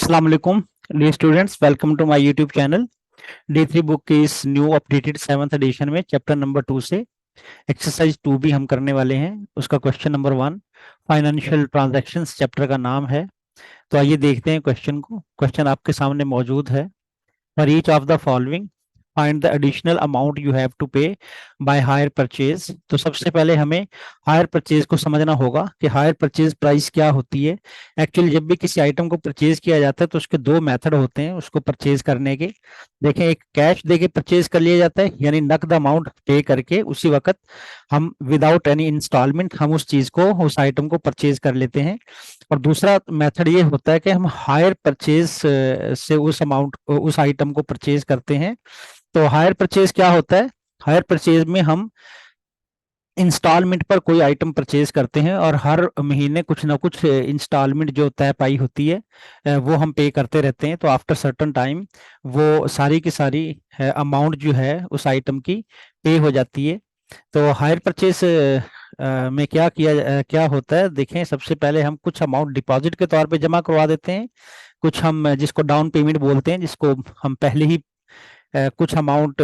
Assalamu alaikum, dear students. Welcome to my YouTube channel. D3 book की इस new updated 7th addition में chapter number 2 से exercise 2 भी हम करने वाले हैं। उसका question number 1 financial transactions chapter का नाम है। तो आइए देखते हैं क्वेश्चन को। क्वेश्चन आपके सामने मौजूद है। For each of the following find the additional amount you have to pay by hire purchase. तो सबसे पहले हमें हायर परचेज को समझना होगा कि हायर परचेज प्राइस क्या होती है। एक्चुअली जब भी किसी आइटम को परचेज किया जाता है तो उसके दो मेथड होते हैं उसको परचेज करने के। देखें, एक कैश देके परचेज कर लिया जाता है, यानी नकद अमाउंट पे करके उसी वक्त हम विदाउट एनी इंस्टॉलमेंट हम उस चीज को, उस आइटम को परचेज कर लेते हैं। और दूसरा मेथड ये होता है कि हम हायर परचेज से उस अमाउंट, उस आइटम को परचेज करते हैं। तो हायर परचेज क्या होता है? हायर परचेज में हम इंस्टॉलमेंट पर कोई आइटम परचेज करते हैं और हर महीने कुछ ना कुछ इंस्टॉलमेंट जो तय पाई होती है वो हम पे करते रहते हैं। तो आफ्टर सर्टन टाइम वो सारी की सारी अमाउंट जो है उस आइटम की पे हो जाती है। तो हायर परचेज में क्या होता है, देखें, सबसे पहले हम कुछ अमाउंट डिपॉजिट के तौर पे जमा करवा देते हैं। कुछ हम जिसको डाउन पेमेंट बोलते हैं, जिसको हम पहले ही कुछ अमाउंट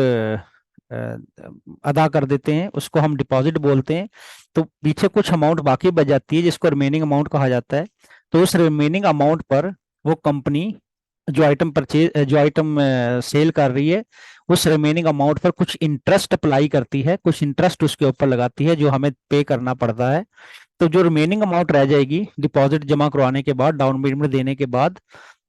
अदा कर देते हैं, उसको हम डिपॉजिट बोलते हैं। तो पीछे कुछ अमाउंट बाकी बच जाती है जिसको रिमेनिंग अमाउंट कहा जाता है। तो उस रिमेनिंग अमाउंट पर वो कंपनी जो आइटम सेल कर रही है उस रिमेनिंग अमाउंट पर कुछ इंटरेस्ट अप्लाई करती है, कुछ इंटरेस्ट उसके ऊपर लगाती है जो हमें पे करना पड़ता है। तो जो रिमेनिंग अमाउंट रह जाएगी डिपॉजिट जमा करवाने के बाद, डाउन पेमेंट देने के बाद,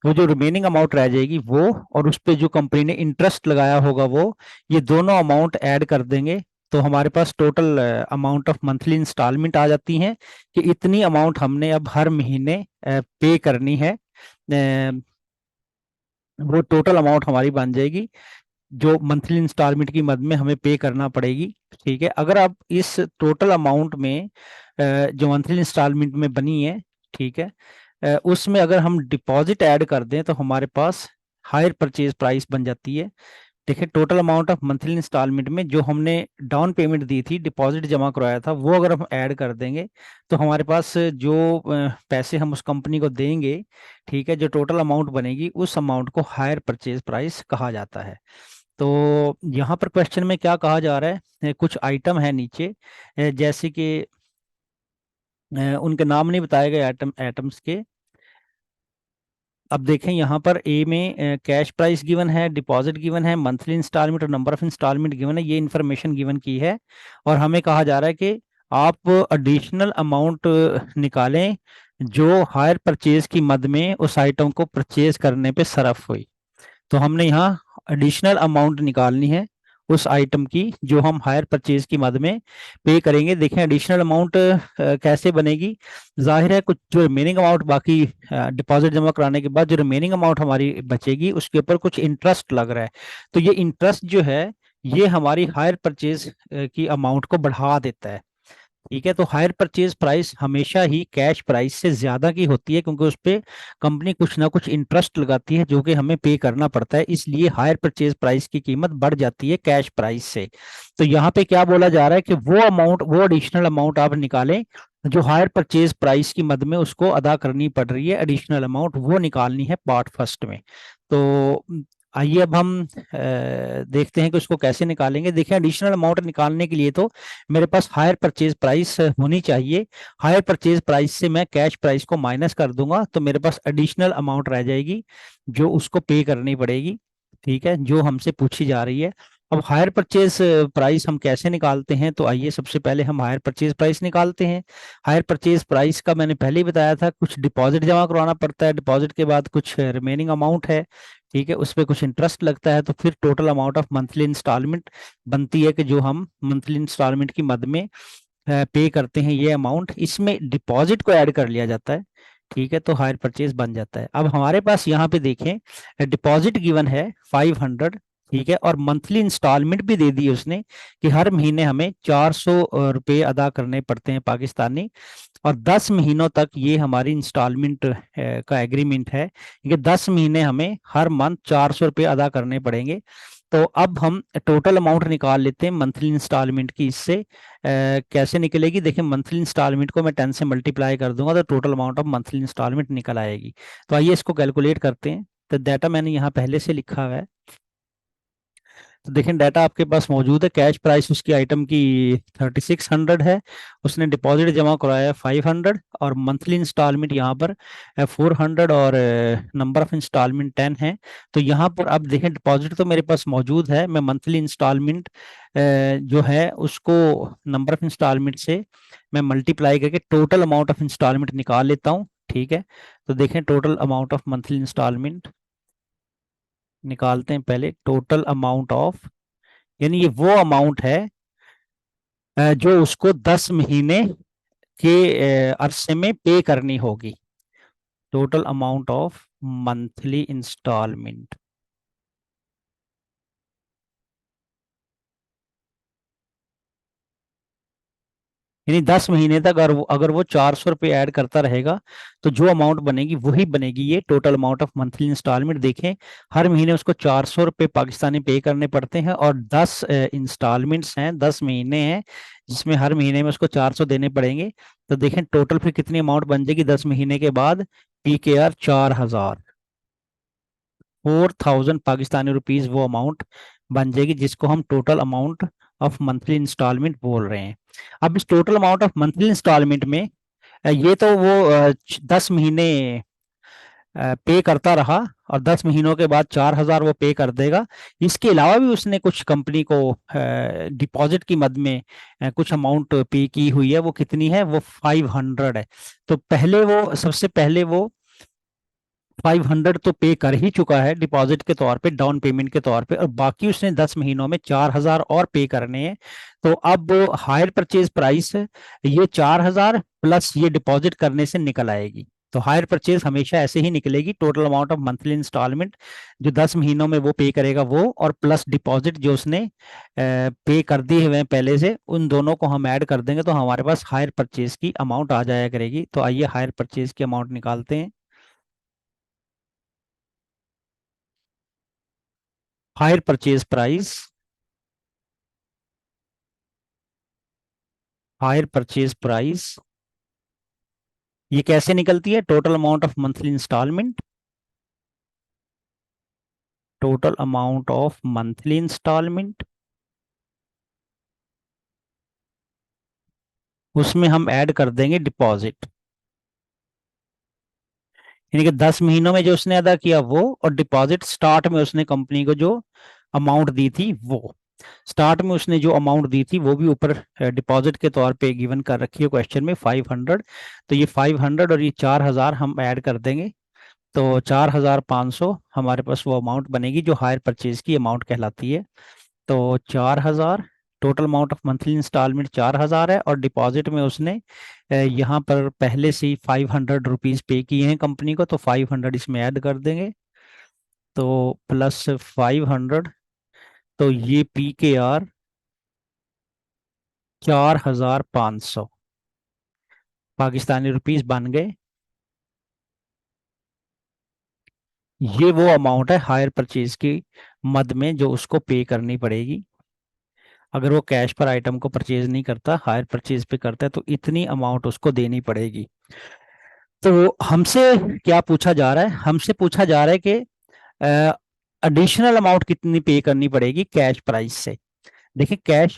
वो जो रिमेनिंग अमाउंट रह जाएगी वो और उस पे जो कंपनी ने इंटरेस्ट लगाया होगा वो, ये दोनों अमाउंट ऐड कर देंगे। तो हमारे पास total amount of monthly instalment आ जाती हैं कि इतनी अमाउंट हमने अब हर महीने पे करनी है। वो टोटल अमाउंट हमारी बन जाएगी जो मंथली इंस्टॉलमेंट की मद में हमें पे करना पड़ेगी। ठीक है, अगर आप इस टोटल अमाउंट में जो मंथली इंस्टॉलमेंट में बनी है, ठीक है, उसमें अगर हम डिपॉजिट ऐड कर दें तो हमारे पास हायर परचेज प्राइस बन जाती है। देखिए, total amount of monthly instalment में जो हमने डाउन पेमेंट दी थी, डिपॉजिट जमा करवाया था, वो अगर हम ऐड कर देंगे तो हमारे पास जो पैसे हम उस कंपनी को देंगे, ठीक है, जो टोटल अमाउंट बनेगी उस अमाउंट को हायर परचेज प्राइस कहा जाता है। तो यहाँ पर क्वेश्चन में क्या कहा जा रहा है, कुछ आइटम है नीचे, जैसे कि उनके नाम नहीं बताए गए आइटम्स के। अब देखें, यहाँ पर ए में कैश प्राइस गिवन है, डिपॉजिट गिवन है, मंथली इंस्टॉलमेंट और नंबर ऑफ इंस्टॉलमेंट गिवन है, ये इन्फॉर्मेशन गिवन की है। और हमें कहा जा रहा है कि आप एडिशनल अमाउंट निकालें जो हायर परचेज की मद में उस आइटम को परचेज करने पे सरफ हुई। तो हमने यहाँ एडिशनल अमाउंट निकालनी है उस आइटम की जो हम हायर परचेज की मद में पे करेंगे। देखें, एडिशनल अमाउंट कैसे बनेगी। जाहिर है कुछ जो रिमेनिंग अमाउंट बाकी डिपॉजिट जमा कराने के बाद जो रिमेनिंग अमाउंट हमारी बचेगी उसके ऊपर कुछ इंटरेस्ट लग रहा है। तो ये इंटरेस्ट जो है ये हमारी हायर परचेज की अमाउंट को बढ़ा देता है। ठीक है, तो हायर परचेज प्राइस हमेशा ही कैश प्राइस से ज्यादा की होती है क्योंकि उस पे कंपनी कुछ ना कुछ इंटरेस्ट लगाती है जो कि हमें पे करना पड़ता है, इसलिए हायर परचेज प्राइस की कीमत बढ़ जाती है कैश प्राइस से। तो यहाँ पे क्या बोला जा रहा है कि वो अमाउंट, वो एडिशनल अमाउंट आप निकालें जो हायर परचेज प्राइस की मद में उसको अदा करनी पड़ रही है, एडिशनल अमाउंट वो निकालनी है पार्ट फर्स्ट में। तो आइए अब हम देखते हैं कि उसको कैसे निकालेंगे। देखिए, एडिशनल अमाउंट निकालने के लिए तो मेरे पास हायर परचेज प्राइस होनी चाहिए। हायर परचेज प्राइस से मैं कैश प्राइस को माइनस कर दूंगा तो मेरे पास एडिशनल अमाउंट रह जाएगी जो उसको पे करनी पड़ेगी, ठीक है, जो हमसे पूछी जा रही है। अब हायर परचेज प्राइस हम कैसे निकालते हैं, तो आइए सबसे पहले हम हायर परचेज प्राइस निकालते हैं। हायर परचेज प्राइस का मैंने पहले ही बताया था, कुछ डिपॉजिट जमा करवाना पड़ता है, डिपॉजिट के बाद कुछ रिमेनिंग अमाउंट है, ठीक है, उस पर कुछ इंटरेस्ट लगता है, तो फिर total amount of monthly instalment बनती है कि जो हम मंथली इंस्टॉलमेंट की मद में पे करते हैं ये अमाउंट, इसमें डिपॉजिट को ऐड कर लिया जाता है, ठीक है, तो हायर परचेज बन जाता है। अब हमारे पास यहाँ पे देखें डिपॉजिट गिवन है 500, ठीक है, और मंथली इंस्टॉलमेंट भी दे दी है उसने कि हर महीने हमें 400 रुपये अदा करने पड़ते हैं पाकिस्तानी, और 10 महीनों तक ये हमारी इंस्टॉलमेंट का एग्रीमेंट है कि 10 महीने हमें हर मंथ 400 रुपये अदा करने पड़ेंगे। तो अब हम टोटल अमाउंट निकाल लेते हैं मंथली इंस्टॉलमेंट की। इससे कैसे निकलेगी, देखिए मंथली इंस्टॉलमेंट को मैं 10 से मल्टीप्लाई कर दूंगा तो total amount of monthly instalment निकल आएगी। तो आइए इसको कैलकुलेट करते हैं। तो डाटा मैंने यहाँ पहले से लिखा हुआ है। तो देखें डाटा आपके पास मौजूद है। कैश प्राइस उसकी आइटम की 3600 है, उसने डिपॉजिट जमा कराया 500, और मंथली इंस्टॉलमेंट यहाँ पर 400, और नंबर ऑफ इंस्टॉलमेंट 10 है। तो यहाँ पर अब देखें डिपॉजिट तो मेरे पास मौजूद है, मैं मंथली इंस्टॉलमेंट जो है उसको नंबर ऑफ इंस्टॉलमेंट से मैं मल्टीप्लाई करके टोटल अमाउंट ऑफ इंस्टॉलमेंट निकाल लेता हूँ। ठीक है, तो देखें total amount of monthly instalment निकालते हैं। पहले टोटल अमाउंट ऑफ, यानी ये वो अमाउंट है जो उसको 10 महीने के अरसे में पे करनी होगी। Total amount of monthly instalment, यानी 10 महीने तक अगर वो 400 रुपये ऐड करता रहेगा तो जो अमाउंट बनेगी वही बनेगी। ये total amount of monthly instalment देखें, हर महीने उसको 400 रुपये पाकिस्तानी पे करने पड़ते हैं, और 10 इंस्टॉलमेंट्स हैं, 10 महीने हैं, जिसमें हर महीने में उसको 400 देने पड़ेंगे। तो देखें टोटल फिर कितनी अमाउंट बन जाएगी 10 महीने के बाद। PKR 4000, 4000 पाकिस्तानी रुपीज वो अमाउंट बन जाएगी, जिसको हम total amount of monthly instalment बोल रहे हैं। अब इस total amount of monthly instalment में ये तो वो 10 महीने पे करता रहा, और 10 महीनों के बाद 4000 वो पे कर देगा। इसके अलावा भी उसने कुछ कंपनी को डिपॉजिट की मद में कुछ अमाउंट पे की हुई है। वो कितनी है, वो 500 है। तो पहले वो, सबसे पहले वो 500 तो पे कर ही चुका है डिपॉजिट के तौर पे, डाउन पेमेंट के तौर पे, और बाकी उसने 10 महीनों में 4000 और पे करने हैं। तो अब हायर परचेज प्राइस ये 4000 प्लस ये डिपॉजिट करने से निकल आएगी। तो हायर परचेज हमेशा ऐसे ही निकलेगी, total amount of monthly instalment जो 10 महीनों में वो पे करेगा वो, और प्लस डिपॉजिट जो उसने पे कर दिए हुए हैं पहले से, उन दोनों को हम ऐड कर देंगे तो हमारे पास हायर परचेज की अमाउंट आ जाया करेगी। तो आइए हायर परचेज की अमाउंट निकालते हैं। Hire purchase price, hire purchase price ये कैसे निकलती है, total amount of monthly instalment, total amount of monthly instalment, उसमें हम ऐड कर देंगे डिपॉजिट, यानी कि 10 महीनों में जो उसने अदा किया वो, और डिपॉजिट स्टार्ट में उसने कंपनी को जो अमाउंट दी थी वो, स्टार्ट में उसने जो अमाउंट दी थी वो भी ऊपर डिपॉजिट के तौर पे गिवन कर रखी है क्वेश्चन में 500। तो ये 500 और ये 4000 हम ऐड कर देंगे, तो 4500 हमारे पास वो अमाउंट बनेगी जो हायर परचेज की अमाउंट कहलाती है। तो 4000, total amount of monthly instalment 4000 है, और डिपॉजिट में उसने यहाँ पर पहले से ही 500 रुपीज पे किए हैं कंपनी को, तो 500 इसमें ऐड कर देंगे, तो प्लस 500, तो ये PKR 4500 पाकिस्तानी रुपीज बन गए। ये वो अमाउंट है हायर परचेज की मद में जो उसको पे करनी पड़ेगी। अगर वो कैश पर आइटम को परचेज नहीं करता, हायर परचेज पे करता है, तो इतनी अमाउंट उसको देनी पड़ेगी। तो हमसे क्या पूछा जा रहा है, हमसे पूछा जा रहा है कि एडिशनल अमाउंट कितनी पे करनी पड़ेगी कैश प्राइस से। देखिए कैश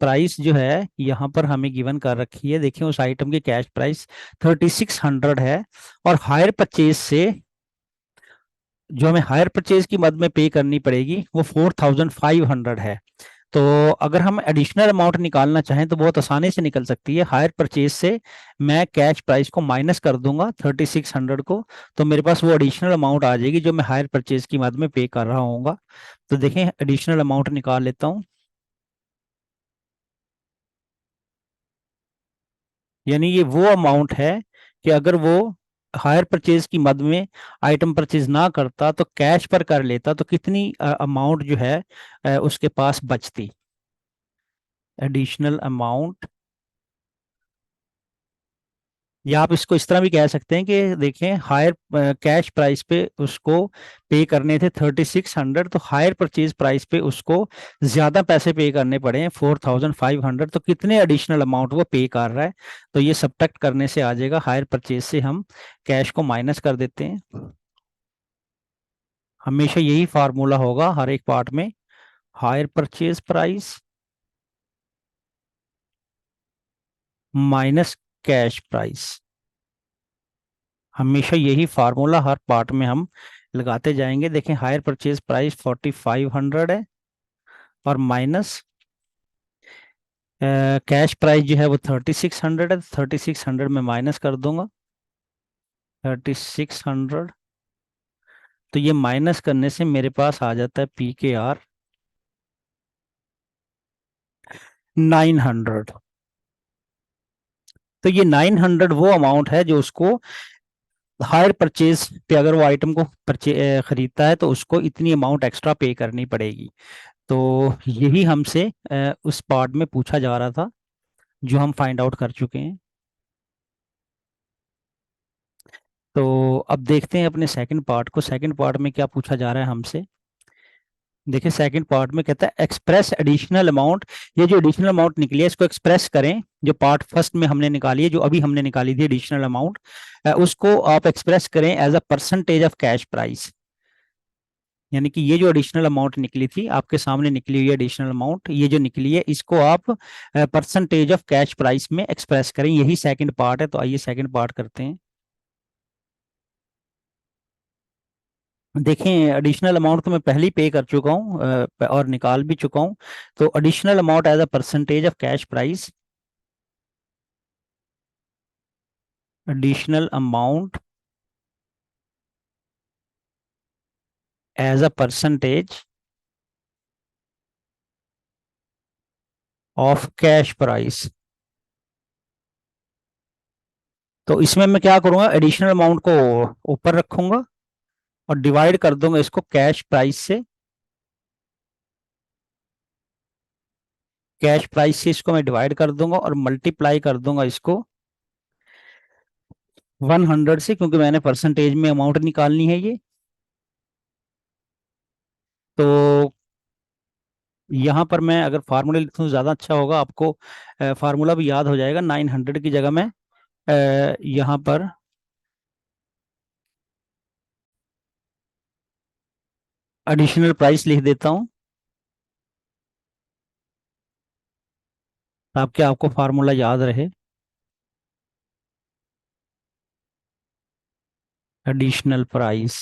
प्राइस जो है यहाँ पर हमें गिवन कर रखी है, देखिए उस आइटम की कैश प्राइस 3600 है, और हायर परचेज से जो हमें हायर परचेज की मद में पे करनी पड़ेगी वो 4500 है। तो अगर हम एडिशनल अमाउंट निकालना चाहें तो बहुत आसानी से निकल सकती है। हायर परचेज से मैं कैश प्राइस को माइनस कर दूंगा 3600 को, तो मेरे पास वो एडिशनल अमाउंट आ जाएगी जो मैं हायर परचेज की मद में पे कर रहा हूँ। तो देखें एडिशनल अमाउंट निकाल लेता हूँ, यानी ये वो अमाउंट है कि अगर वो हायर परचेज की मद में आइटम परचेज ना करता तो कैश पर कर लेता, तो कितनी अमाउंट जो है उसके पास बचती। एडिशनल अमाउंट या आप इसको इस तरह भी कह सकते हैं कि देखें, हायर कैश प्राइस पे उसको पे करने थे 3600, तो हायर परचेज प्राइस पे उसको ज्यादा पैसे पे करने पड़े हैं 4500, तो कितने एडिशनल अमाउंट वो पे कर रहा है। तो ये सब्ट्रैक्ट करने से आ जाएगा, हायर परचेज से हम कैश को माइनस कर देते हैं। हमेशा यही फार्मूला होगा हर एक पार्ट में, higher purchase price minus cash price. हमेशा यही फार्मूला हर पार्ट में हम लगाते जाएंगे। देखें, हायर परचेज प्राइस 4500 है, और माइनस कैश प्राइस जो है वो 3600 है। 3600 में माइनस कर दूंगा 3600, तो ये माइनस करने से मेरे पास आ जाता है PKR 900। तो ये 900 वो अमाउंट है जो उसको हायर परचेज पे, अगर वो आइटम को खरीदता है तो उसको इतनी अमाउंट एक्स्ट्रा पे करनी पड़ेगी। तो यही हमसे उस पार्ट में पूछा जा रहा था, जो हम फाइंड आउट कर चुके हैं। तो अब देखते हैं अपने सेकंड पार्ट को। सेकंड पार्ट में क्या पूछा जा रहा है हमसे। देखिए, सेकंड पार्ट में कहता है एक्सप्रेस एडिशनल अमाउंट। ये जो एडिशनल अमाउंट निकली है इसको एक्सप्रेस करें। जो पार्ट फर्स्ट में हमने निकाली है, जो अभी हमने निकाली थी एडिशनल अमाउंट, उसको आप एक्सप्रेस करें as a percentage of cash price. यानी कि ये जो एडिशनल अमाउंट निकली थी, आपके सामने निकली हुई एडिशनल अमाउंट, ये जो निकली है इसको आप परसेंटेज ऑफ कैश प्राइस में एक्सप्रेस करें। यही सेकंड पार्ट है, तो आइए सेकंड पार्ट करते हैं। देखें, एडिशनल अमाउंट तो मैं पहले ही पे कर चुका हूँ और निकाल भी चुका हूँ। तो additional amount as a percentage of cash price, additional amount as a percentage of cash price. तो इसमें मैं क्या करूंगा, एडिशनल अमाउंट को ऊपर रखूंगा और डिवाइड कर दूंगा इसको कैश प्राइस से। कैश प्राइस से इसको मैं डिवाइड कर दूंगा और मल्टीप्लाई कर दूंगा इसको 100 से, क्योंकि मैंने परसेंटेज में अमाउंट निकालनी है ये। तो यहाँ पर मैं अगर फार्मूला लिखूँ तो ज़्यादा अच्छा होगा, आपको फार्मूला भी याद हो जाएगा। 900 की जगह मैं यहाँ पर एडिशनल प्राइस लिख देता हूँ, ताकि आपको फार्मूला याद रहे। एडिशनल प्राइस,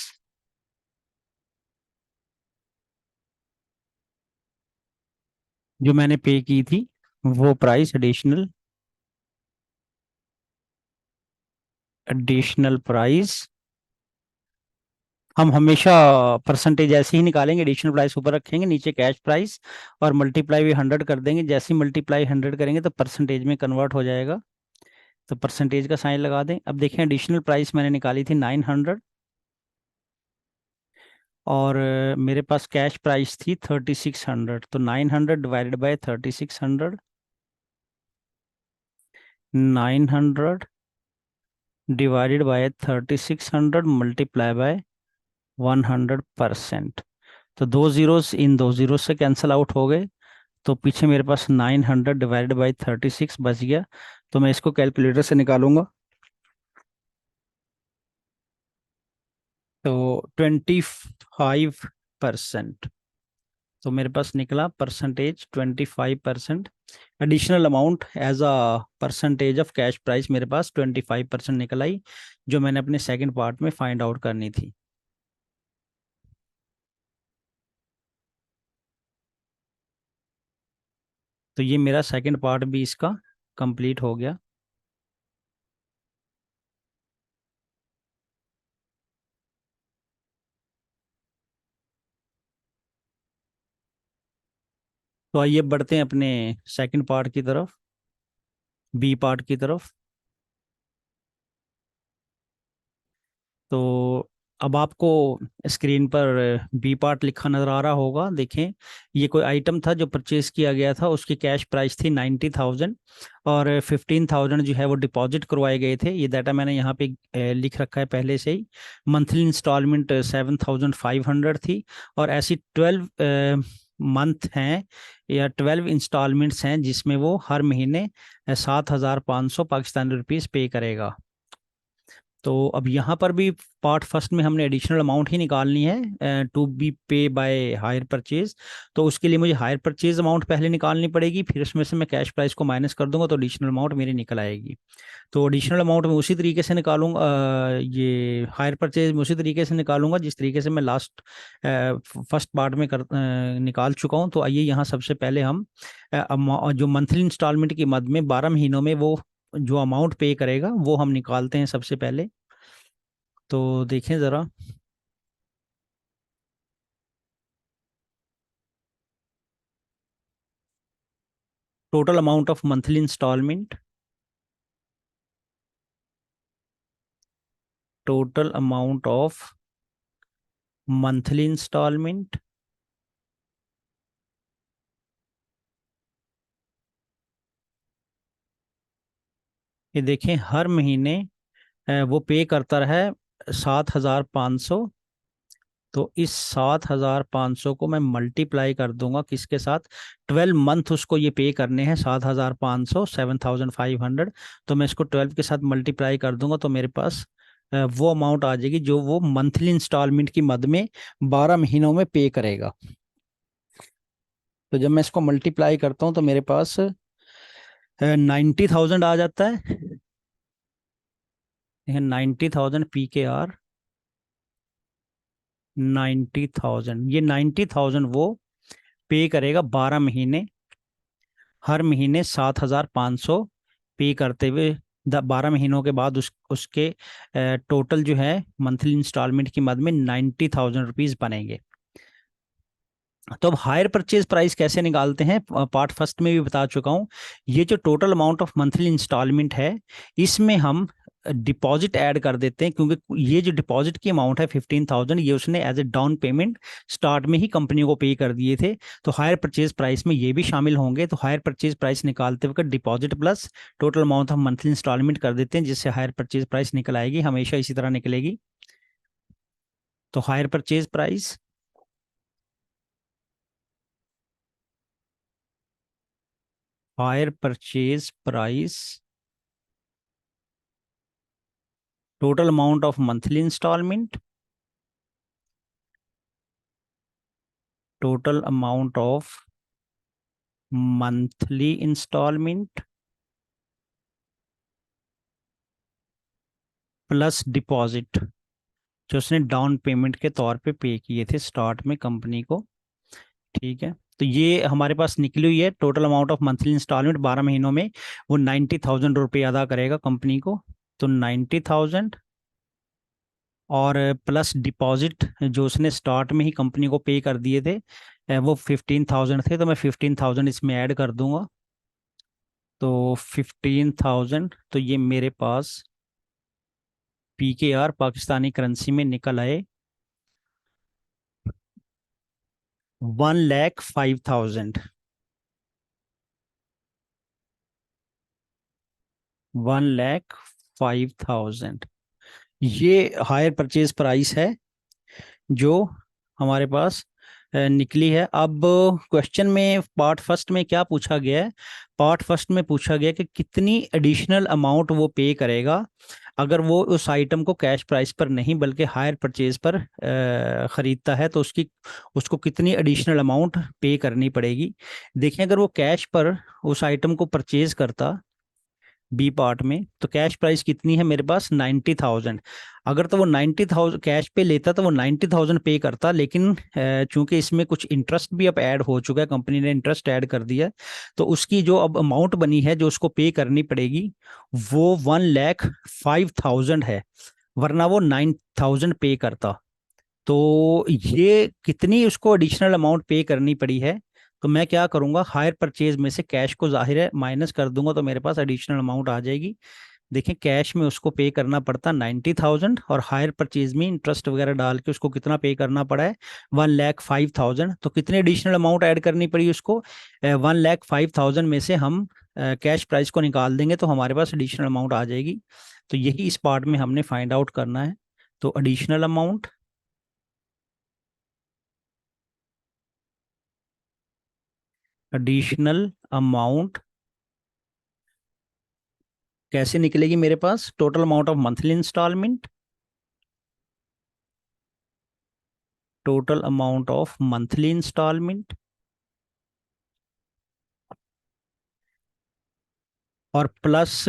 जो मैंने पे की थी वो प्राइस, एडिशनल, एडिशनल प्राइस। हम हमेशा परसेंटेज ऐसे ही निकालेंगे, एडिशनल प्राइस ऊपर रखेंगे, नीचे कैश प्राइस, और मल्टीप्लाई भी 100 कर देंगे। जैसे ही मल्टीप्लाई 100 करेंगे तो परसेंटेज में कन्वर्ट हो जाएगा। तो परसेंटेज का साइन लगा दें। अब देखें, एडिशनल प्राइस मैंने निकाली थी 900, और मेरे पास कैश प्राइस थी 3600। तो 900 divided by 3600, 900 divided by 3600 multiply by 100%। तो दो जीरोस इन दो जीरो से कैंसिल आउट हो गए। तो पीछे मेरे पास 900 डिवाइडेड बाई 36 बच गया। तो मैं इसको कैलकुलेटर से निकालूंगा। तो 25%। तो मेरे पास निकला percentage 25%। Additional amount as a percentage of cash price मेरे पास 25% निकल आई, जो मैंने अपने सेकंड पार्ट में फाइंड आउट करनी थी। तो ये मेरा सेकंड पार्ट भी इसका कंप्लीट हो गया। तो आइए बढ़ते हैं अपने सेकंड पार्ट की तरफ, बी पार्ट की तरफ। तो अब आपको स्क्रीन पर बी पार्ट लिखा नजर आ रहा होगा, देखें। ये कोई आइटम था जो परचेज किया गया था, उसकी कैश प्राइस थी 90,000 और 15,000 जो है वो डिपॉजिट करवाए गए थे। ये डाटा मैंने यहाँ पे लिख रखा है पहले से ही। मंथली इंस्टॉलमेंट 7,500 थी, और ऐसी 12 मंथ हैं या 12 इंस्टॉलमेंट्स हैं जिसमें वो हर महीने 7,500 पाकिस्तानी रुपीज़ पे करेगा। तो अब यहाँ पर भी पार्ट फर्स्ट में हमने एडिशनल अमाउंट ही निकालनी है, टू बी पे बाय हायर परचेज। तो उसके लिए मुझे हायर परचेज अमाउंट पहले निकालनी पड़ेगी, फिर उसमें से मैं कैश प्राइस को माइनस कर दूंगा तो एडिशनल अमाउंट मेरी निकल आएगी। तो एडिशनल अमाउंट में उसी तरीके से निकालूंगा, ये हायर परचेज में उसी तरीके से निकालूंगा जिस तरीके से मैं लास्ट फर्स्ट पार्ट में निकाल चुका हूँ। तो आइए यहाँ सबसे पहले हम जो मंथली इंस्टॉलमेंट की मद में 12 महीनों में वो जो अमाउंट पे करेगा वो हम निकालते हैं सबसे पहले। तो देखें ज़रा। Total amount of monthly instalment, total amount of monthly instalment, ये देखें हर महीने वो पे करता रहा है 7,500। तो इस 7,500 को मैं मल्टीप्लाई कर दूंगा किसके साथ, 12 मंथ उसको ये पे करने हैं 7,500, 7,500। तो मैं इसको 12 के साथ मल्टीप्लाई कर दूंगा तो मेरे पास वो अमाउंट आ जाएगी जो वो मंथली इंस्टॉलमेंट की मद में 12 महीनों में पे करेगा। तो जब मैं इसको मल्टीप्लाई करता हूँ तो मेरे पास 90,000 आ जाता है। 90,000 PKR, 90,000, ये 90,000 वो पे करेगा 12 महीने, हर महीने 7,500 पे करते हुए 12 महीनों के बाद उसके टोटल जो है मंथली इंस्टॉलमेंट की मद में 90,000 रुपीज बनेंगे। तो अब हायर परचेज प्राइस कैसे निकालते हैं, पार्ट फर्स्ट में भी बता चुका हूँ। ये जो total amount of monthly instalment है, इसमें हम डिपॉजिट ऐड कर देते हैं, क्योंकि ये जो डिपॉजिट की अमाउंट है 15,000, ये उसने as a down payment start में ही कंपनी को पे कर दिए थे। तो हायर परचेज प्राइस में ये भी शामिल होंगे। तो हायर परचेज प्राइस निकालते वक्त deposit plus total amount of monthly instalment कर देते हैं, जिससे हायर परचेज प्राइस निकल आएगी, हमेशा इसी तरह निकलेगी। तो hire purchase price, hire purchase price, total amount of monthly instalment, total amount of monthly instalment plus deposit जो उसने डाउन पेमेंट के तौर पे किए थे स्टार्ट में कंपनी को। ठीक है। तो ये हमारे पास निकली हुई है total amount of monthly instalment 12 महीनों में। वो 90,000 रुपये अदा करेगा कंपनी को। तो 90,000 और प्लस डिपॉजिट जो उसने स्टार्ट में ही कंपनी को पे कर दिए थे, वो 15,000 थे, तो मैं 15,000 इसमें ऐड कर दूंगा। तो 15,000 तो ये मेरे पास PKR पाकिस्तानी करेंसी में निकल आए 1,05,000, 1,05,000। ये हायर परचेज प्राइस है जो हमारे पास निकली है। अब क्वेश्चन में पार्ट फर्स्ट में क्या पूछा गया है, पार्ट फर्स्ट में पूछा गया कि कितनी एडिशनल अमाउंट वो पे करेगा अगर वो उस आइटम को कैश प्राइस पर नहीं बल्कि हायर परचेज पर ख़रीदता है, तो उसको कितनी एडिशनल अमाउंट पे करनी पड़ेगी। देखें, अगर वो कैश पर उस आइटम को परचेज करता बी पार्ट में, तो कैश प्राइस कितनी है मेरे पास 90,000। अगर तो वो 90,000 कैश पे लेता तो वो 90,000 पे करता, लेकिन चूंकि इसमें कुछ इंटरेस्ट भी अब ऐड हो चुका है, कंपनी ने इंटरेस्ट ऐड कर दिया, तो उसकी जो अब अमाउंट बनी है जो उसको पे करनी पड़ेगी वो 1,05,000 है, वरना वो 9,000 पे करता। तो ये कितनी उसको एडिशनल अमाउंट पे करनी पड़ी है, तो मैं क्या करूंगा, हायर परचेज में से कैश को जाहिर है माइनस कर दूंगा तो मेरे पास एडिशनल अमाउंट आ जाएगी। देखें कैश में उसको पे करना पड़ता 90,000 और हायर परचेज में इंटरेस्ट वगैरह डाल के उसको कितना पे करना पड़ा है 1,05,000। तो कितने एडिशनल अमाउंट ऐड करनी पड़ी उसको 1,05,000 में से हम कैश प्राइस को निकाल देंगे तो हमारे पास एडिशनल अमाउंट आ जाएगी। तो यही इस पार्ट में हमने फाइंड आउट करना है। तो एडिशनल अमाउंट कैसे निकलेगी मेरे पास, total amount of monthly instalment, total amount of monthly instalment और प्लस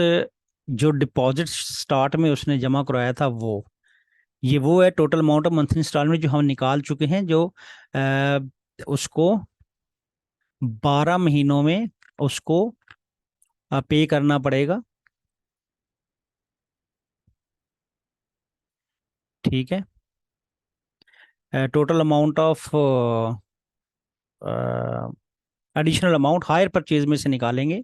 जो डिपॉजिट स्टार्ट में उसने जमा करवाया था वो है total amount of monthly instalment जो हम निकाल चुके हैं, जो उसको 12 महीनों में उसको पे करना पड़ेगा। ठीक है, total amount of additional amount hire purchase में से निकालेंगे।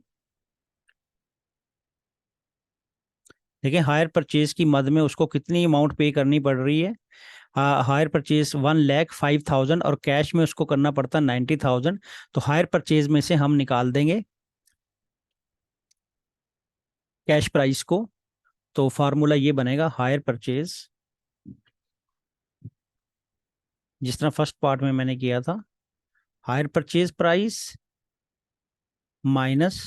देखिए हायर परचेज की मद में उसको कितनी अमाउंट पे करनी पड़ रही है, हायर परचेज 1,05,000 और कैश में उसको करना पड़ता 90,000। तो हायर परचेज में से हम निकाल देंगे कैश प्राइस को। तो फार्मूला ये बनेगा, हायर परचेज जिस तरह फर्स्ट पार्ट में मैंने किया था, higher purchase price minus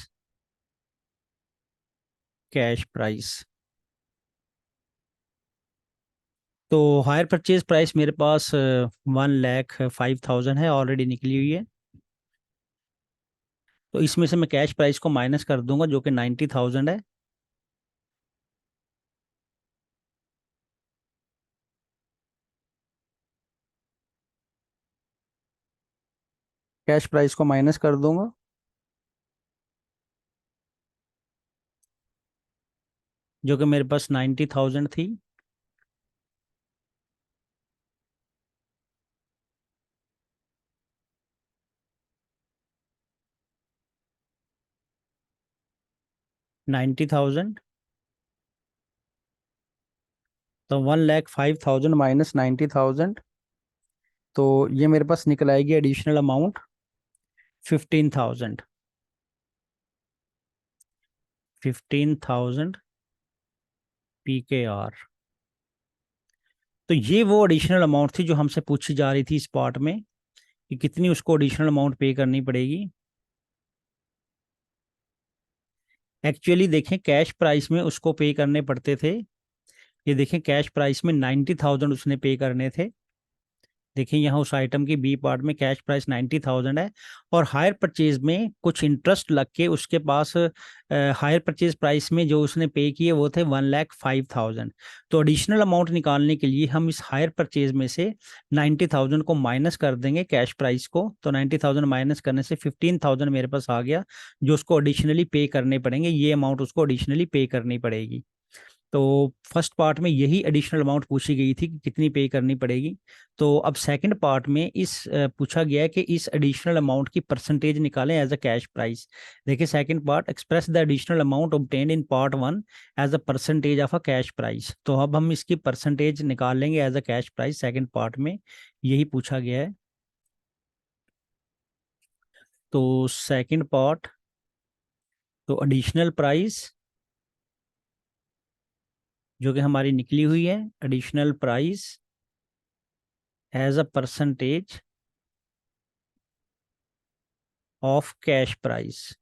cash price. तो हायर परचेज प्राइस मेरे पास 1,05,000 है, ऑलरेडी निकली हुई है। तो इसमें से मैं कैश प्राइस को माइनस कर दूंगा जो कि 90,000 है। कैश प्राइस को माइनस कर दूंगा, जो कि मेरे पास 90,000 थी। तो 1,05,000 माइनस 90,000, तो ये मेरे पास निकल आएगी एडिशनल अमाउंट 15,000। 15,000 PKR। तो ये वो एडिशनल अमाउंट थी जो हमसे पूछी जा रही थी इस पार्ट में कि कितनी उसको एडिशनल अमाउंट पे करनी पड़ेगी। एक्चुअली देखें कैश प्राइस में उसको पे करने पड़ते थे, ये देखें कैश प्राइस में 90,000 उसने पे करने थे। देखिए यहाँ उस आइटम की बी पार्ट में कैश प्राइस 90,000 है और हायर परचेज में कुछ इंटरेस्ट लग के उसके पास हायर परचेज प्राइस में जो उसने पे किए वो थे 1,05,000। तो एडिशनल अमाउंट निकालने के लिए हम इस हायर परचेज में से 90,000 को माइनस कर देंगे कैश प्राइस को। तो 90,000 माइनस करने से 15,000 मेरे पास आ गया जो उसको एडिशनली पे करने पड़ेंगे, ये अमाउंट उसको एडिशनली पे करनी पड़ेगी। तो फर्स्ट पार्ट में यही एडिशनल अमाउंट पूछी गई थी कि कितनी पे करनी पड़ेगी। तो अब सेकंड पार्ट में पूछा गया है कि इस एडिशनल अमाउंट की परसेंटेज निकालें एज अ कैश प्राइस। देखिए second part, express the additional amount obtained in part 1 as a percentage of a cash price. तो अब हम इसकी परसेंटेज निकाल लेंगे as a cash price, second part में यही पूछा गया है। तो सेकंड पार्ट, तो एडिशनल प्राइस जो कि हमारी निकली हुई है, additional price as a percentage of cash price.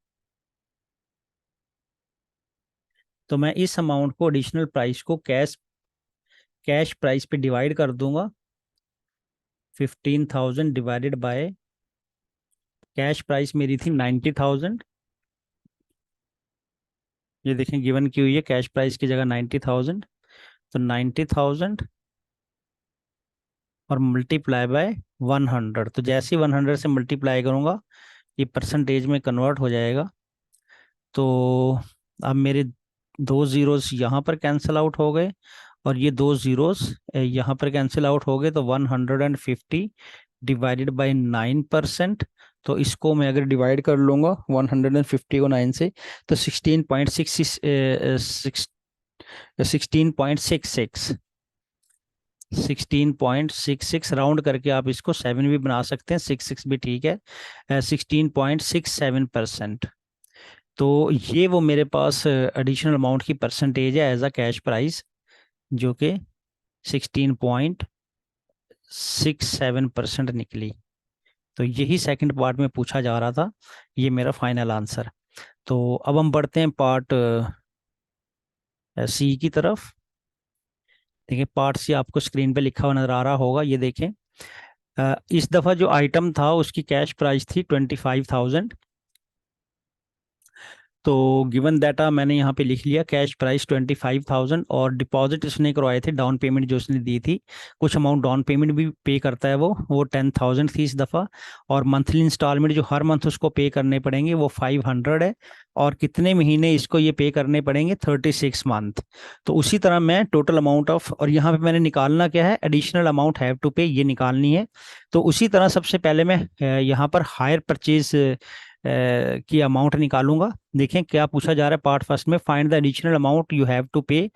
तो मैं इस अमाउंट को एडिशनल प्राइस को कैश प्राइस पे डिवाइड कर दूंगा। 15,000 डिवाइडेड बाय कैश प्राइस मेरी थी 90,000। ये देखें गिवन की हुई है कैश प्राइस की जगह 90,000। तो 90,000 और मल्टीप्लाई बाय 100। तो जैसे ही 100 से मल्टीप्लाई करूंगा ये परसेंटेज में कन्वर्ट हो जाएगा। तो अब मेरे दो जीरोस यहाँ पर कैंसिल आउट हो गए और ये दो जीरोस यहाँ पर कैंसिल आउट हो गए। तो 150 डिवाइडेड बाई 9%। तो इसको मैं अगर डिवाइड कर लूँगा 150 को 9 से, तो 16.6 16.66, 16.66 राउंड करके आप इसको 7 भी बना सकते हैं, 66 भी ठीक है, 16.67%। तो ये वो मेरे पास एडिशनल अमाउंट की परसेंटेज है एज अ कैश प्राइस, जो कि 16.67% निकली। तो यही सेकंड पार्ट में पूछा जा रहा था, ये मेरा फाइनल आंसर। तो अब हम बढ़ते हैं पार्ट सी की तरफ। देखिए पार्ट सी आपको स्क्रीन पे लिखा हुआ नजर आ रहा होगा, ये देखें। इस दफ़ा जो आइटम था उसकी कैश प्राइस थी 25,000। तो गिवन डाटा मैंने यहाँ पे लिख लिया, कैश प्राइस 25,000 और डिपॉजिट उसने करवाए थे, डाउन पेमेंट जो उसने दी थी, कुछ अमाउंट डाउन पेमेंट भी पे करता है वो 10,000 थी इस दफ़ा। और मंथली इंस्टॉलमेंट जो हर मंथ उसको पे करने पड़ेंगे वो 500 है। और कितने महीने इसको ये पे करने पड़ेंगे, 36 मंथ। तो उसी तरह मैं टोटल अमाउंट ऑफ, और यहाँ पे मैंने निकालना क्या है, एडिशनल अमाउंट हैव टू पे, ये निकालनी है। तो उसी तरह सबसे पहले मैं यहाँ पर हायर परचेज की अमाउंट निकालूंगा। देखें क्या पूछा जा रहा है पार्ट फर्स्ट में, find the additional amount you have to pay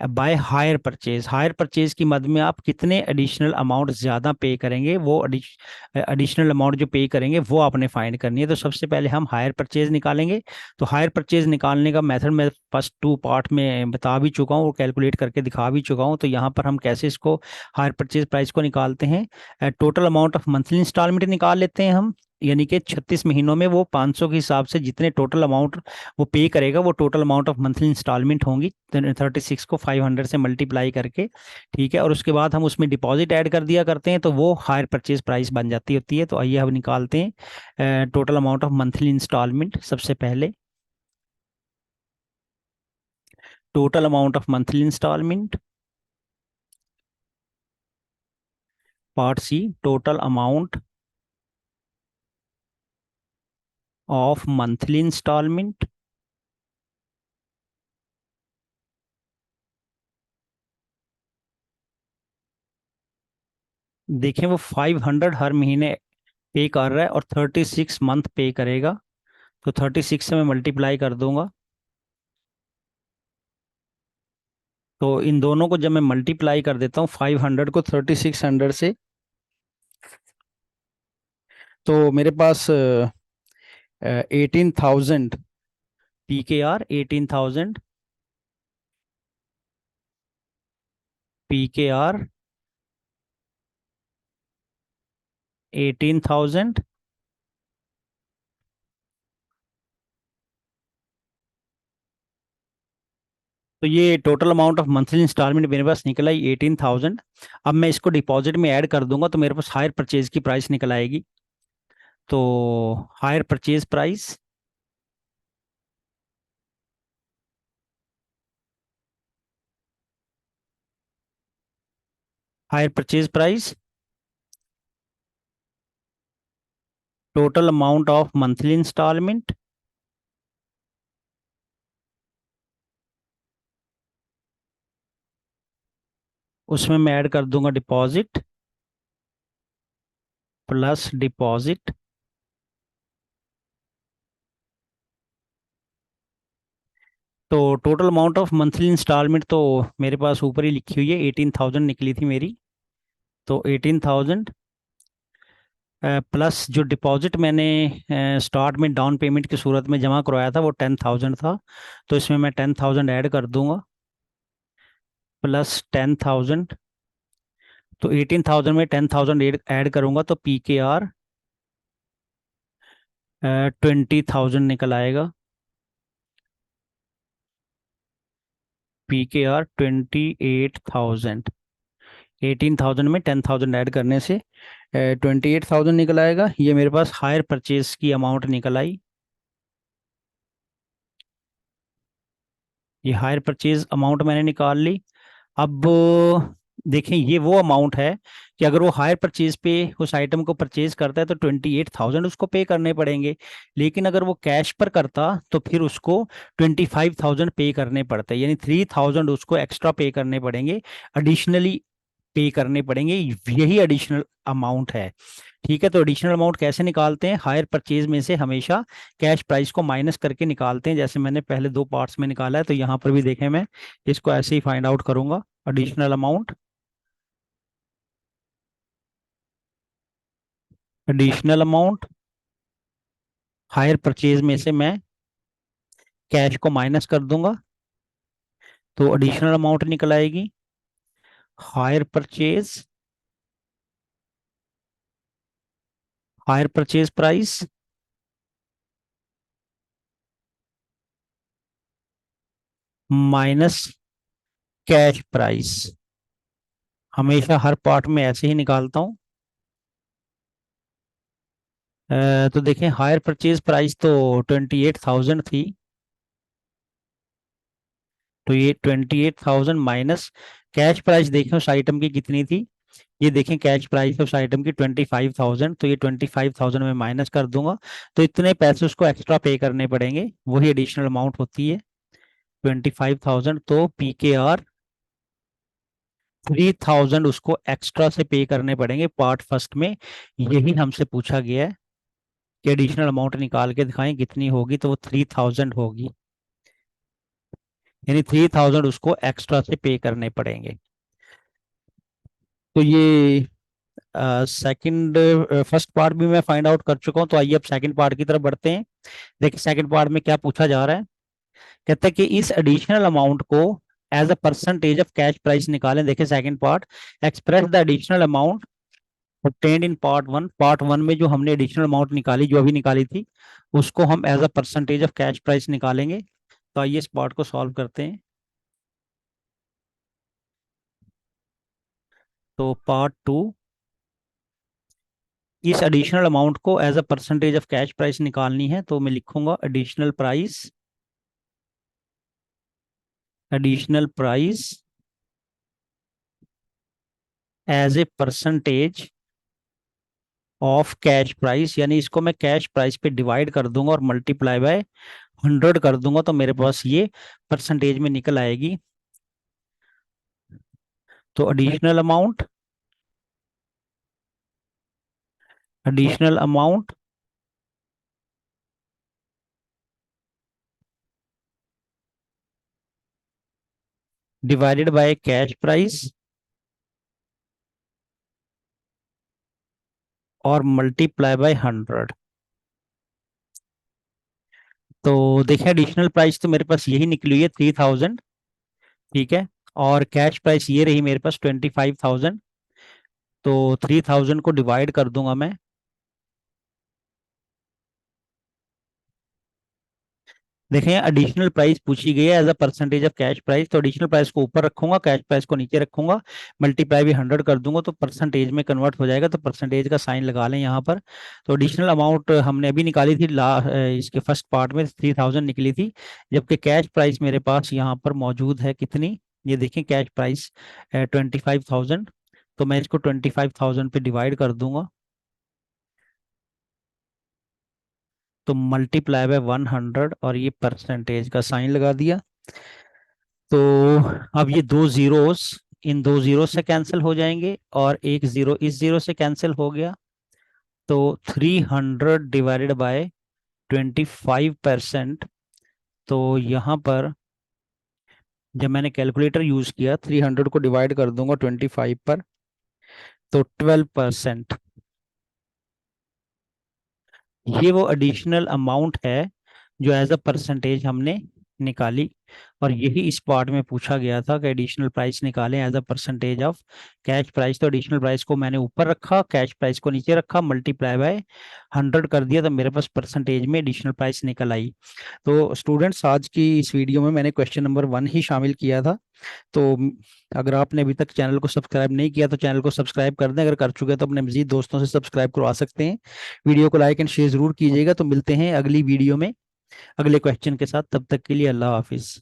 by hire purchase. Hire purchase की मद में आप कितने एडिशनल अमाउंट ज़्यादा पे करेंगे, वो एडिशनल अमाउंट जो पे करेंगे वो आपने फाइंड करनी है। तो सबसे पहले हम हायर परचेज निकालेंगे। तो हायर परचेज निकालने का मेथड मैं फर्स्ट 2 पार्ट में बता भी चुका हूँ, वो कैलकुलेट करके दिखा भी चुका हूँ। तो यहाँ पर हम कैसे इसको हायर परचेज प्राइस को निकालते हैं, total amount of monthly instalment निकाल लेते हैं हम। यानी कि 36 महीनों में वो 500 के हिसाब से जितने टोटल अमाउंट वो पे करेगा, वो total amount of monthly instalment होंगी 36 को 500 से मल्टीप्लाई करके। ठीक है, और उसके बाद हम उसमें डिपॉजिट ऐड कर दिया करते हैं, तो वो हायर परचेज प्राइस बन जाती होती है। तो आइए हम निकालते हैं total amount of monthly instalment. सबसे पहले total amount of monthly instalment, part C, total amount of monthly instalment. देखें वो 500 हर महीने पे कर रहा है और 36 मंथ पे करेगा। तो 36 से मैं मल्टीप्लाई कर दूंगा। तो इन दोनों को जब मैं मल्टीप्लाई कर देता हूँ, 500 को 3600 से, तो मेरे पास 18,000 PKR, 18,000 PKR, 18,000। तो ये total amount of monthly instalment मेरे पास निकल आई 18,000। अब मैं इसको डिपॉजिट में ऐड कर दूंगा तो मेरे पास हायर परचेज की प्राइस निकल आएगी। तो hire purchase price, hire purchase price, total amount of monthly instalment, उसमें मैं ऐड कर दूंगा डिपॉजिट प्लस डिपॉजिट। तो total amount of monthly instalment तो मेरे पास ऊपर ही लिखी हुई है, 18,000 निकली थी मेरी। तो 18,000 प्लस जो डिपॉजिट मैंने स्टार्ट में डाउन पेमेंट की सूरत में जमा करवाया था वो 10,000 था। तो इसमें मैं 10,000 ऐड कर दूंगा, प्लस 10,000। तो 18,000 में 10,000 ऐड करूंगा तो PKR 20,000 निकल आएगा। PKR 28,000। 18,000 में 10,000 ऐड करने से 28,000 निकल आएगा। ये मेरे पास हायर परचेज की अमाउंट निकल आई। ये हायर परचेज अमाउंट मैंने निकाल ली। अब देखें ये वो अमाउंट है कि अगर वो हायर परचेज पे उस आइटम को परचेज करता है तो 28,000 उसको पे करने पड़ेंगे। लेकिन अगर वो कैश पर करता तो फिर उसको 25,000 पे करने पड़ते हैं, यानी 3,000 उसको एक्स्ट्रा पे करने पड़ेंगे एडिशनली पे करने पड़ेंगे, यही एडिशनल अमाउंट है। ठीक है, तो एडिशनल अमाउंट कैसे निकालते हैं? हायर परचेज में से हमेशा कैश प्राइस को माइनस करके निकालते हैं, जैसे मैंने पहले दो पार्ट्स में निकाला है, तो यहाँ पर भी देखें मैं इसको ऐसे ही फाइंड आउट करूंगा। Additional amount, additional amount hire purchase में से मैं कैश को माइनस कर दूंगा, तो एडिशनल अमाउंट निकल आएगी higher purchase, hire purchase price minus cash price. हमेशा हर पार्ट में ऐसे ही निकालता हूं। तो देखें हायर परचेज प्राइस तो 28,000 थी, तो ये 28,000 माइनस कैश प्राइस देखें उस आइटम की कितनी थी, ये देखें कैश प्राइस उस आइटम की 25,000, तो ये 25,000 में माइनस कर दूंगा, तो इतने पैसे उसको एक्स्ट्रा पे करने पड़ेंगे, वही एडिशनल अमाउंट होती है 25,000। तो पी के आर 3,000 उसको एक्स्ट्रा से पे करने पड़ेंगे पार्ट फर्स्ट में। यही हमसे पूछा गया है कि एडिशनल अमाउंट निकाल के दिखाएं कितनी होगी, तो वो 3,000 होगी, यानी 3,000 उसको एक्स्ट्रा से पे करने पड़ेंगे। तो ये सेकंड, फर्स्ट पार्ट भी मैं फाइंड आउट कर चुका हूँ, तो आइए अब सेकंड पार्ट की तरफ बढ़ते हैं। देखिए सेकंड पार्ट में क्या पूछा जा रहा है, कहता है कि इस एडिशनल अमाउंट को as a percentage of cash price निकालें। देखिए second part, express the additional amount obtained in part one. Part one में जो हमने एडिशनल अमाउंट निकाली, जो अभी निकाली थी, उसको हम as a percentage of cash price निकालेंगे। तो आइए इस पार्ट को सॉल्व करते हैं। तो पार्ट टू, इस एडिशनल अमाउंट को as a percentage of cash price निकालनी है, तो मैं लिखूंगा additional price, additional price as a percentage of cash price, यानी इसको मैं कैश प्राइस पे डिवाइड कर दूंगा और मल्टीप्लाई बाय 100 कर दूंगा, तो मेरे पास ये परसेंटेज में निकल आएगी। तो additional amount divided by cash price और मल्टीप्लाई बाय 100। तो देखिए एडिशनल प्राइस तो मेरे पास यही निकली हुई है 3,000, ठीक है, और कैश प्राइस ये रही मेरे पास 25,000, तो 3,000 को डिवाइड कर दूंगा मैं। देखें एडिशनल प्राइस पूछी गई है as a percentage of cash price, तो एडिशनल प्राइस को ऊपर रखूंगा, कैश प्राइस को नीचे रखूंगा, मल्टीप्लाई भी 100 कर दूंगा, तो परसेंटेज में कन्वर्ट हो जाएगा, तो परसेंटेज का साइन लगा लें यहाँ पर। तो एडिशनल अमाउंट हमने अभी निकाली थी, इसके फर्स्ट पार्ट में 3,000 निकली थी, जबकि कैश प्राइस मेरे पास यहाँ पर मौजूद है कितनी, ये देखें कैश प्राइस 25,000, तो मैं इसको 25,000 पे डिवाइड कर दूंगा, तो मल्टीप्लाई बाय 100 और ये परसेंटेज का साइन लगा दिया। तो अब ये दो जीरोस इन दो जीरो से कैंसिल हो जाएंगे और एक जीरो इस जीरो से कैंसिल हो गया, तो 300 डिवाइडेड बाय 25%। तो यहाँ पर जब मैंने कैलकुलेटर यूज किया, 300 को डिवाइड कर दूंगा 25 पर, तो 12%। ये वो एडिशनल अमाउंट है जो एज अ परसेंटेज हमने निकाली, और यही इस पार्ट में पूछा गया था कि एडिशनल प्राइस निकालें as a percentage of cash price. तो एडिशनल प्राइस को मैंने ऊपर रखा, कैश प्राइस को नीचे रखा, मल्टीप्लाई बाय 100 कर दिया, तो मेरे पास परसेंटेज में एडिशनल प्राइस निकल आई। तो स्टूडेंट्स आज की इस वीडियो में मैंने क्वेश्चन नंबर 1 ही शामिल किया था। तो अगर आपने अभी तक चैनल को सब्सक्राइब नहीं किया तो चैनल को सब्सक्राइब कर दें, अगर कर चुके हैं तो अपने मजीद दोस्तों से सब्सक्राइब करवा सकते हैं। वीडियो को लाइक एंड शेयर जरूर कीजिएगा। तो मिलते हैं अगली वीडियो में अगले क्वेश्चन के साथ, तब तक के लिए अल्लाह हाफिज।